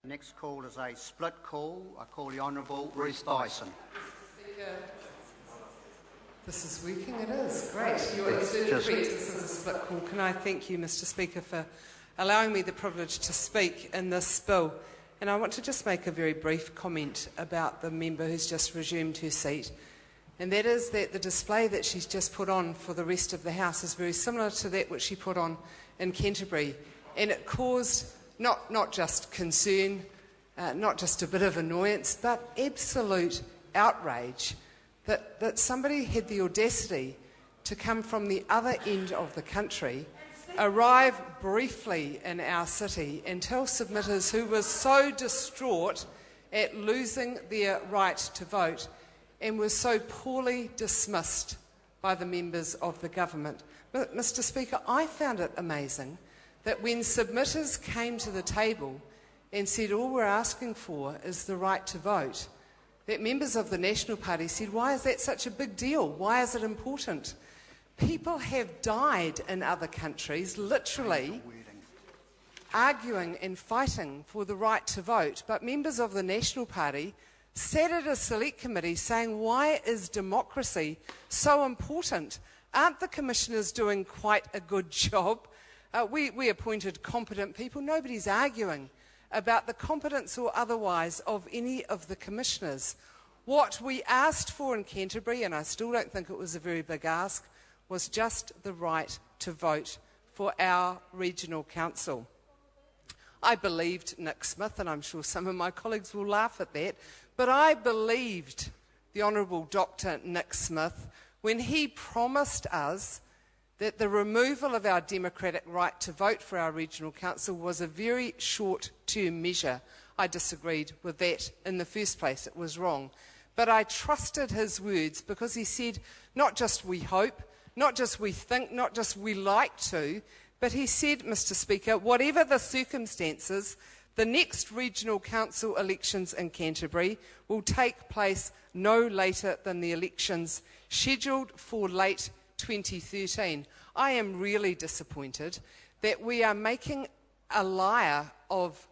Next call is a split call. I call the Honourable Ruth Dyson. This is working, it is. Great. You're absolutely correct. This is a split call. Can I thank you, Mr Speaker, for allowing me the privilege to speak in this bill. And I want to just make a very brief comment about the member who's just resumed her seat. And that is that the display that she's just put on for the rest of the House is very similar to that which she put on in Canterbury. And it caused not just concern, not just a bit of annoyance, but absolute outrage that somebody had the audacity to come from the other end of the country, arrive briefly in our city and tell submitters who were so distraught at losing their right to vote and were so poorly dismissed by the members of the government. But, Mr Speaker, I found it amazing that when submitters came to the table and said all we're asking for is the right to vote, that members of the National Party said, why is that such a big deal? Why is it important? People have died in other countries, literally arguing and fighting for the right to vote, but members of the National Party sat at a select committee saying, why is democracy so important? Aren't the commissioners doing quite a good job? We appointed competent people. Nobody's arguing about the competence or otherwise of any of the commissioners. What we asked for in Canterbury, and I still don't think it was a very big ask, was just the right to vote for our regional council. I believed Nick Smith, and I'm sure some of my colleagues will laugh at that, but I believed the Honourable Dr. Nick Smith when he promised us that the removal of our democratic right to vote for our regional council was a very short-term measure. I disagreed with that in the first place. It was wrong. But I trusted his words because he said, not just we hope, not just we think, not just we like to, but he said, Mr Speaker, whatever the circumstances, the next regional council elections in Canterbury will take place no later than the elections scheduled for late 2013. I am really disappointed that we are making a liar of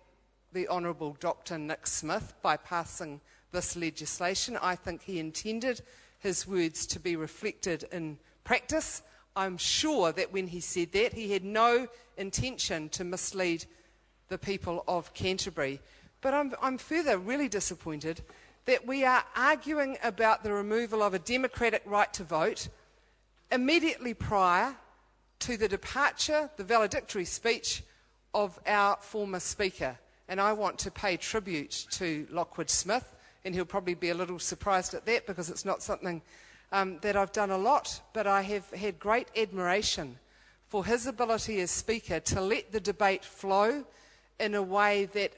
the Honourable Dr. Nick Smith by passing this legislation. I think he intended his words to be reflected in practice. I'm sure that when he said that, he had no intention to mislead the people of Canterbury. But I'm further really disappointed that we are arguing about the removal of a democratic right to vote immediately prior to the departure, the valedictory speech of our former Speaker. And I want to pay tribute to Lockwood Smith, and he'll probably be a little surprised at that because it's not something that I've done a lot, but I have had great admiration for his ability as Speaker to let the debate flow in a way that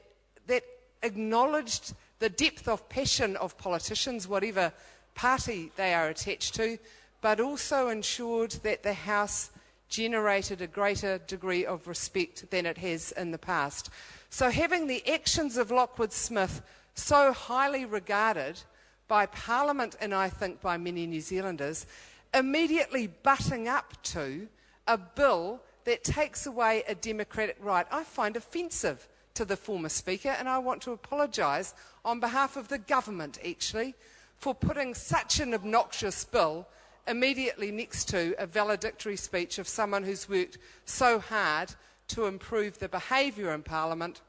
acknowledged the depth of passion of politicians, whatever party they are attached to, but also ensured that the House generated a greater degree of respect than it has in the past. So having the actions of Lockwood Smith so highly regarded by Parliament and I think by many New Zealanders, immediately butting up to a bill that takes away a democratic right, I find offensive to the former Speaker, and I want to apologise on behalf of the government actually for putting such an obnoxious bill immediately next to a valedictory speech of someone who's worked so hard to improve the behaviour in Parliament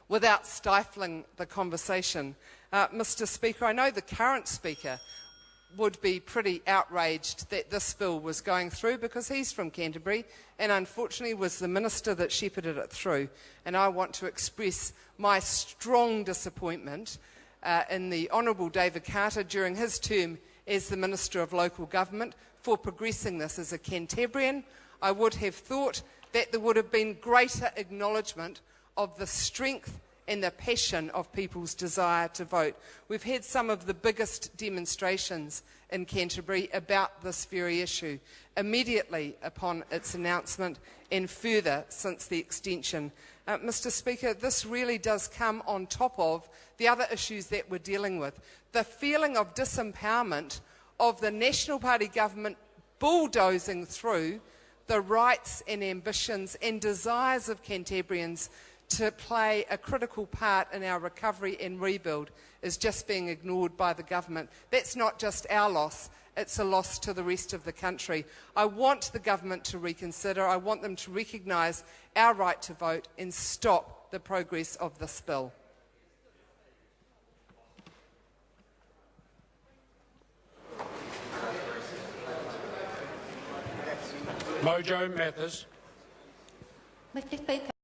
without stifling the conversation. Mr Speaker, I know the current Speaker would be pretty outraged that this bill was going through because he's from Canterbury and unfortunately was the minister that shepherded it through. And I want to express my strong disappointment in the Honourable David Carter during his term as the Minister of Local Government for progressing this. As a Cantabrian, I would have thought that there would have been greater acknowledgement of the strength and the passion of people's desire to vote. We've had some of the biggest demonstrations in Canterbury about this very issue immediately upon its announcement and further since the extension. Mr Speaker, this really does come on top of the other issues that we're dealing with. The feeling of disempowerment of the National Party government bulldozing through the rights and ambitions and desires of Cantabrians to play a critical part in our recovery and rebuild is just being ignored by the government. That's not just our loss, it's a loss to the rest of the country. I want the government to reconsider. I want them to recognise our right to vote and stop the progress of this bill. Mojo Mathers. Mr. Speaker.